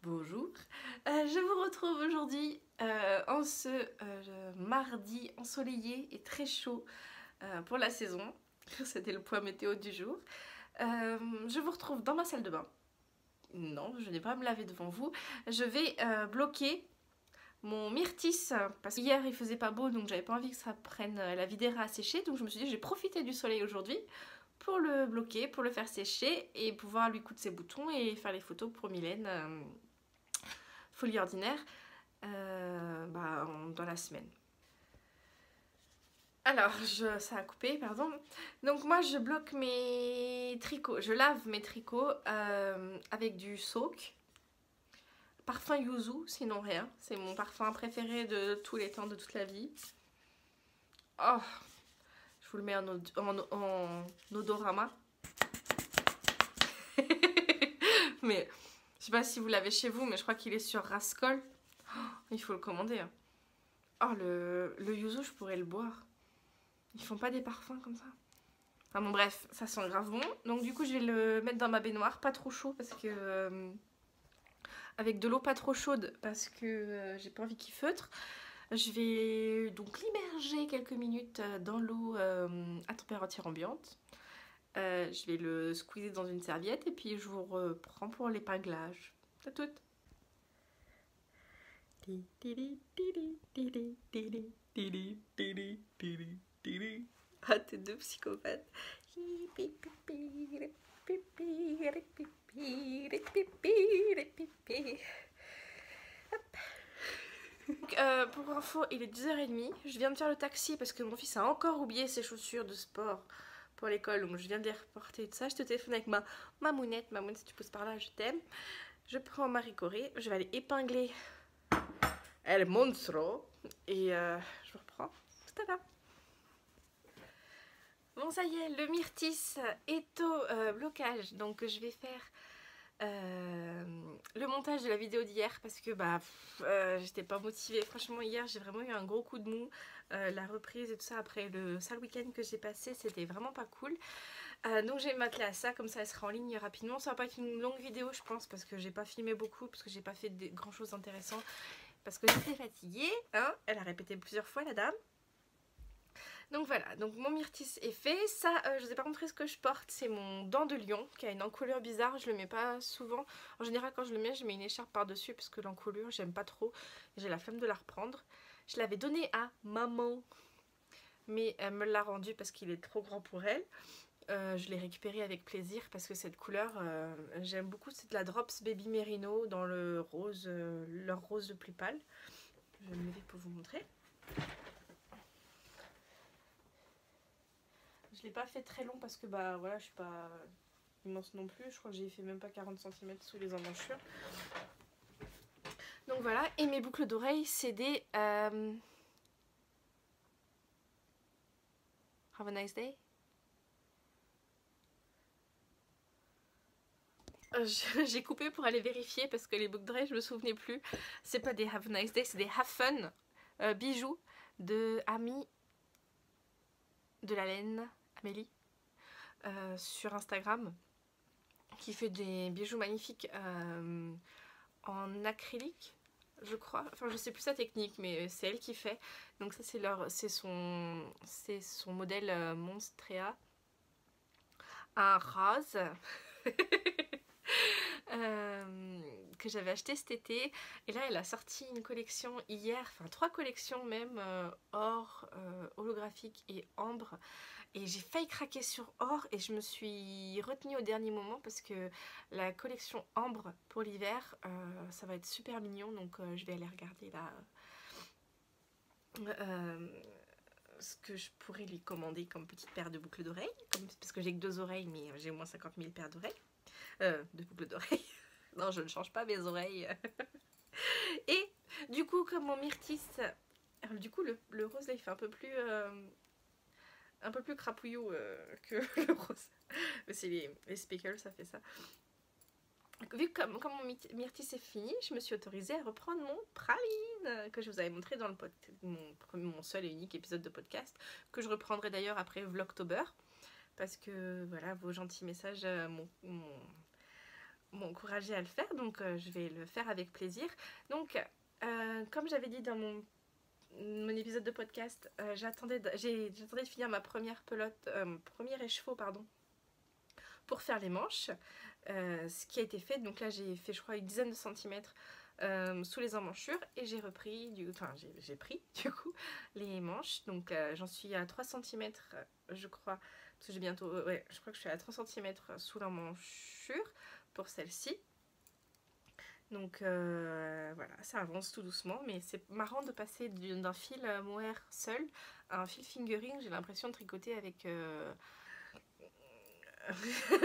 Bonjour, je vous retrouve aujourd'hui en ce mardi ensoleillé et très chaud pour la saison. C'était le point météo du jour. Je vous retrouve dans ma salle de bain. Non, je n'ai pas à me laver devant vous. Je vais bloquer mon myrtille parce qu'hier il faisait pas beau, donc j'avais pas envie que ça prenne la vidéra à sécher. Donc je me suis dit, j'ai profité du soleil aujourd'hui pour le bloquer, pour le faire sécher et pouvoir lui coudre ses boutons et faire les photos pour Mylène. Folie ordinaire dans la semaine. Alors, ça a coupé, pardon. Donc moi, je bloque mes tricots. Je lave mes tricots avec du soak. Parfum yuzu, sinon rien. C'est mon parfum préféré de tous les temps, de toute la vie. Oh, je vous le mets en odorama. Mais je sais pas si vous l'avez chez vous, mais je crois qu'il est sur Rascol. Oh, il faut le commander. Hein. Oh, le yuzu, je pourrais le boire. Ils font pas des parfums comme ça. Enfin bon, bref, ça sent grave bon. Donc du coup, je vais le mettre dans ma baignoire, pas trop chaud parce que... avec de l'eau pas trop chaude parce que j'ai pas envie qu'il feutre. Je vais donc l'immerger quelques minutes dans l'eau à température ambiante. Je vais le squeezer dans une serviette et puis je vous reprends pour l'épinglage. À toutes. Ah, t'es deux psychopathes. Donc, pour info, il est 10h30. Je viens de faire le taxi parce que mon fils a encore oublié ses chaussures de sport pour l'école. Donc je viens de les reporter et tout ça. Je te téléphone avec ma mamounette. Mamounette, si tu pousses par là, je t'aime. Je prends Marie Corée. Je vais aller épingler El Monstro. Et je vous reprends tout à l'heure. Bon, ça y est, le myrtille est au blocage. Donc je vais faire le montage de la vidéo d'hier parce que j'étais pas motivée. Franchement, hier j'ai vraiment eu un gros coup de mou. La reprise et tout ça après le sale week-end que j'ai passé, c'était vraiment pas cool. Donc j'ai m'attelé à ça, comme ça elle sera en ligne rapidement. Ça va pas être une longue vidéo, je pense, parce que j'ai pas filmé beaucoup, parce que j'ai pas fait grand chose d'intéressant, parce que j'étais fatiguée. Hein, elle a répété plusieurs fois, la dame. Donc voilà, donc mon myrtille est fait. Ça, je vous ai pas montré ce que je porte, c'est mon dent de lion qui a une encoulure bizarre. Je le mets pas souvent. En général, quand je le mets, je mets une écharpe par-dessus parce que l'encoulure, j'aime pas trop. J'ai la flemme de la reprendre. Je l'avais donné à maman, mais elle me l'a rendu parce qu'il est trop grand pour elle. Je l'ai récupéré avec plaisir parce que cette couleur, j'aime beaucoup. C'est de la Drops Baby Merino dans le rose, leur rose le plus pâle. Je vais me lever pour vous montrer. Je l'ai pas fait très long parce que voilà, je suis pas immense non plus. Je crois que j'ai fait même pas 40 cm sous les emmanchures. Donc voilà, et mes boucles d'oreilles, c'est des Have a nice day. J'ai coupé pour aller vérifier parce que les boucles d'oreilles, je me souvenais plus. C'est pas des Have a nice day, c'est des Have fun bijoux de Ami de la laine, Amélie, sur Instagram, qui fait des bijoux magnifiques en acrylique, je crois. Enfin, je sais plus sa technique, mais c'est elle qui fait. Donc ça, c'est son modèle Monstrea, un rose. Que j'avais acheté cet été, et là elle a sorti une collection hier, enfin 3 collections même, or, holographique et ambre, et j'ai failli craquer sur or et je me suis retenue au dernier moment parce que la collection ambre pour l'hiver, ça va être super mignon, donc je vais aller regarder là ce que je pourrais lui commander comme petite paire de boucles d'oreilles, parce que j'ai que 2 oreilles mais j'ai au moins 50 000 paires d'oreilles, de boucles d'oreilles. Non, je ne change pas mes oreilles. Et du coup, comme mon myrtille, alors, du coup le rose là il fait un peu plus crapouillou que le rose. C'est les speckles, ça fait ça. Vu que comme mon myrtille c'est fini, je me suis autorisée à reprendre mon praline que je vous avais montré dans mon seul et unique épisode de podcast, que je reprendrai d'ailleurs après Vlogtober, parce que voilà, vos gentils messages encouragé à le faire, donc je vais le faire avec plaisir. Donc comme j'avais dit dans mon épisode de podcast, j'attendais de finir ma première pelote, premier écheveau pardon, pour faire les manches, ce qui a été fait. Donc là j'ai fait je crois une dizaine de centimètres sous les emmanchures et j'ai repris j'ai pris du coup les manches. Donc j'en suis à 3 cm je crois, parce que j'ai bientôt je crois que je suis à 3 cm sous l'emmanchure pour celle-ci. Donc voilà, ça avance tout doucement, mais c'est marrant de passer d'un fil mohair seul à un fil fingering. J'ai l'impression de tricoter avec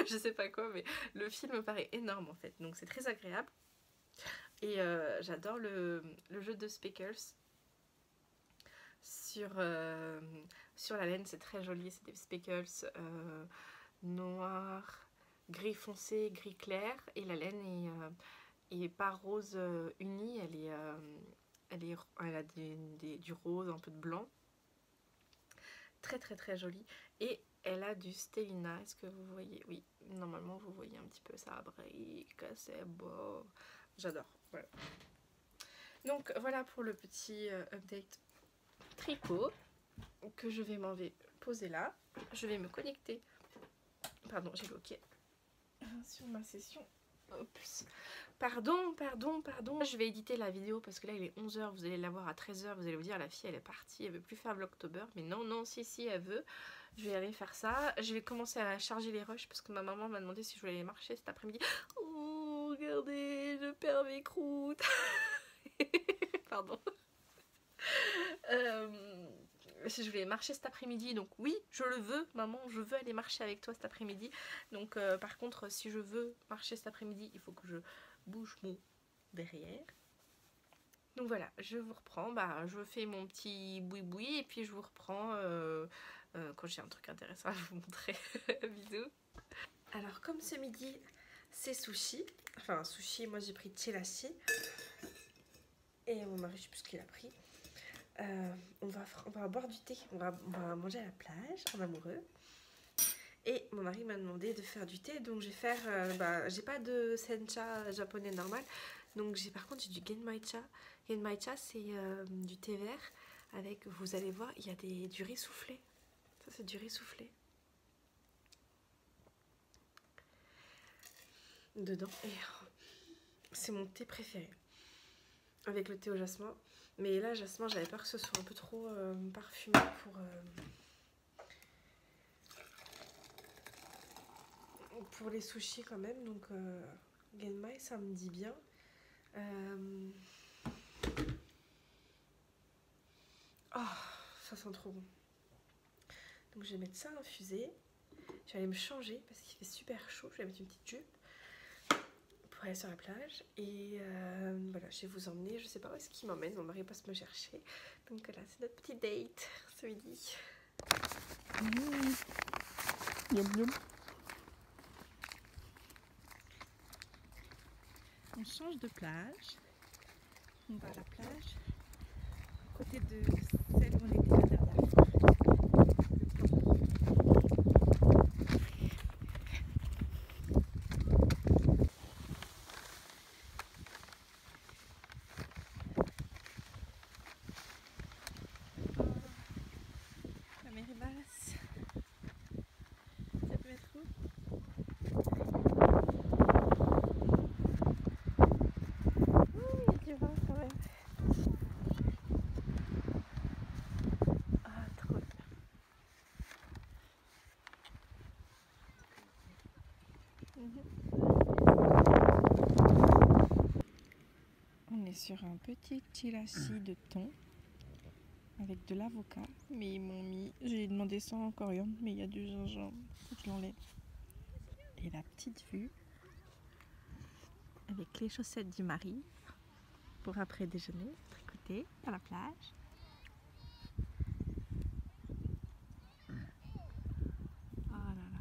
je sais pas quoi, mais le fil me paraît énorme en fait, donc c'est très agréable. Et j'adore le jeu de speckles sur la laine, c'est très joli, c'est des speckles noir, gris foncé, gris clair, et la laine est pas rose uni, elle a du rose, un peu de blanc, très très très joli. Et elle a du Stellina, est-ce que vous voyez? Oui, normalement vous voyez un petit peu, ça brique, c'est beau, j'adore. Voilà. Donc voilà pour le petit update tricot que je vais poser là. Je vais me connecter, pardon j'ai bloqué sur ma session. Oups. Pardon. Je vais éditer la vidéo parce que là il est 11 h, vous allez la voir à 13 h, vous allez vous dire la fille elle est partie, elle veut plus faire Vlogtober. Mais non, si elle veut. Je vais aller faire ça. Je vais commencer à charger les rushs parce que ma maman m'a demandé si je voulais aller marcher cet après-midi. Oh regardez, je perds mes croûtes. Pardon. Si je vais marcher cet après-midi, donc oui, je le veux, maman, je veux aller marcher avec toi cet après-midi. Donc par contre, si je veux marcher cet après-midi, il faut que je bouge mon derrière. Donc voilà, je vous reprends, je fais mon petit boui-boui et puis je vous reprends quand j'ai un truc intéressant à vous montrer. Bisous. Alors comme ce midi, c'est sushi, enfin sushi, moi j'ai pris chelashi et mon mari, je sais plus ce qu'il a pris. On va boire du thé, on va manger à la plage en amoureux. Et mon mari m'a demandé de faire du thé, donc je vais faire, j'ai pas de sencha japonais normal, donc par contre j'ai du genmaicha. Genmaicha c'est du thé vert avec, vous allez voir, il y a du riz soufflé. Ça c'est du riz soufflé dedans, et c'est mon thé préféré avec le thé au jasmin. Mais là, jasmin, j'avais peur que ce soit un peu trop parfumé pour les sushis quand même. Donc, genmai, ça me dit bien. Oh, ça sent trop bon. Donc, je vais mettre ça infusé. Je vais aller me changer parce qu'il fait super chaud. Je vais mettre une petite jupe pour aller sur la plage. Et voilà, je vais vous emmener. Je sais pas où est-ce qu'il m'emmène. Mon mari passe me chercher. Donc voilà, c'est notre petit date ce midi. On change de plage. On va à la plage à côté de celle où on était la dernière fois. La mer est basse. Ça peut être où? Oh, il y a du vent quand même. Ah, trop bien. On est sur un petit chelashi de thon avec de l'avocat, mais ils m'ont mis, j'ai demandé sans coriandre, mais il y a du gingembre, faut que je l'enlève. Et la petite vue avec les chaussettes du mari pour après déjeuner, tricoter à la plage. Oh là là.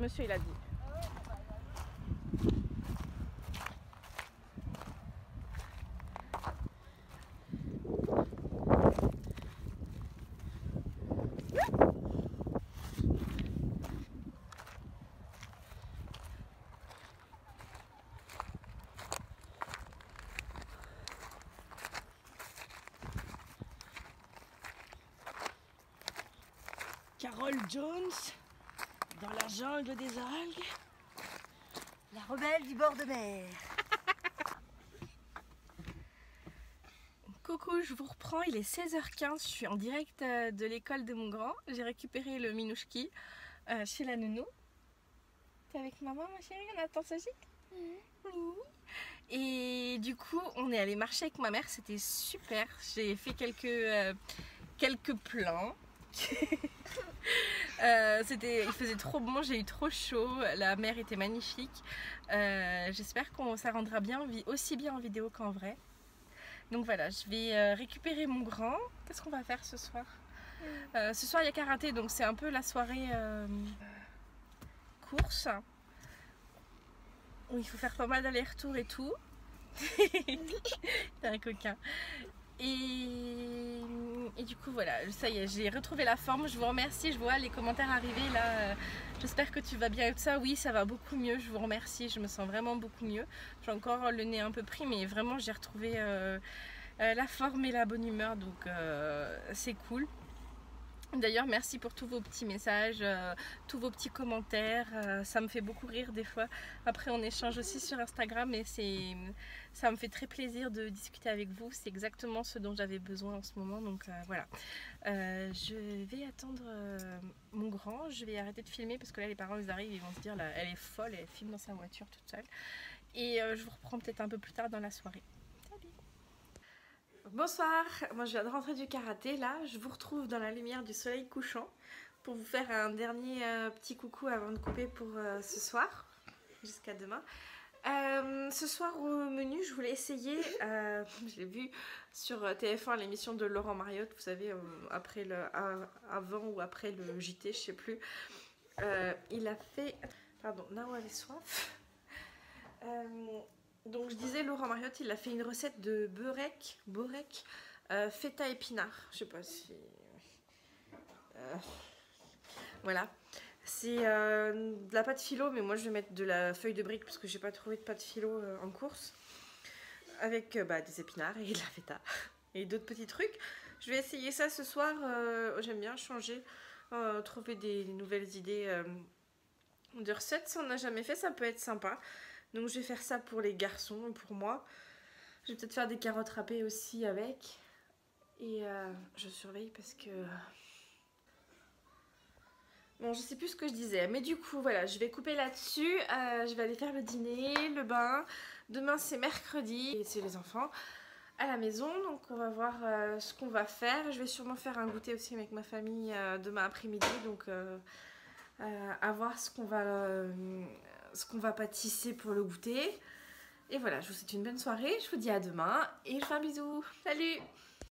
monsieur il a dit. Carol Jones, dans la jungle des algues, la rebelle du bord de mer. Coucou, je vous reprends, il est 16h15, je suis en direct de l'école de mon grand. J'ai récupéré le minouchki chez la nounou. T'es avec maman ma chérie, on attend sa chic. Oui. Et du coup, on est allé marcher avec ma mère, c'était super. J'ai fait quelques plans. Il faisait trop bon, j'ai eu trop chaud, la mer était magnifique. J'espère que ça rendra bien, aussi bien en vidéo qu'en vrai. Donc voilà, je vais récupérer mon grand. Qu'est-ce qu'on va faire ce soir? Ce soir il y a karaté, donc c'est un peu la soirée course où il faut faire pas mal d'allers-retours et tout. T'es un coquin. Et du coup voilà, ça y est, j'ai retrouvé la forme. Je vous remercie, je vois les commentaires arriver là. J'espère que tu vas bien et tout ça. Oui, ça va beaucoup mieux, je vous remercie, je me sens vraiment beaucoup mieux. J'ai encore le nez un peu pris, mais vraiment j'ai retrouvé la forme et la bonne humeur, donc c'est cool. D'ailleurs, merci pour tous vos petits messages, tous vos petits commentaires, ça me fait beaucoup rire des fois. Après, on échange aussi sur Instagram et ça me fait très plaisir de discuter avec vous. C'est exactement ce dont j'avais besoin en ce moment, donc voilà. Je vais attendre mon grand, je vais arrêter de filmer parce que là, les parents ils arrivent, ils vont se dire, là, elle est folle, elle filme dans sa voiture toute seule. Et je vous reprends peut-être un peu plus tard dans la soirée. Bonsoir, moi je viens de rentrer du karaté, là je vous retrouve dans la lumière du soleil couchant pour vous faire un dernier petit coucou avant de couper pour ce soir, jusqu'à demain. Ce soir au menu je voulais essayer, je l'ai vu sur TF1 l'émission de Laurent Mariotte, vous savez, avant ou après le JT, je sais plus. Il a fait, pardon, Nao avait soif. Donc je disais, Laurent Mariotte, il a fait une recette de borek, feta épinard. Je sais pas si... voilà. C'est de la pâte philo, mais moi je vais mettre de la feuille de brique parce que j'ai pas trouvé de pâte philo en course. Avec des épinards et de la feta et d'autres petits trucs. Je vais essayer ça ce soir. J'aime bien changer, trouver des nouvelles idées de recettes. Si on n'a jamais fait, ça peut être sympa. Donc je vais faire ça pour les garçons et pour moi. Je vais peut-être faire des carottes râpées aussi avec. Et je surveille parce que... Bon, je sais plus ce que je disais. Mais du coup, voilà, je vais couper là-dessus. Je vais aller faire le dîner, le bain. Demain, c'est mercredi. Et c'est les enfants à la maison. Donc on va voir ce qu'on va faire. Je vais sûrement faire un goûter aussi avec ma famille demain après-midi. Donc à voir ce qu'on va pâtisser pour le goûter. Et voilà, je vous souhaite une bonne soirée, je vous dis à demain et je vous fais un bisou. Salut!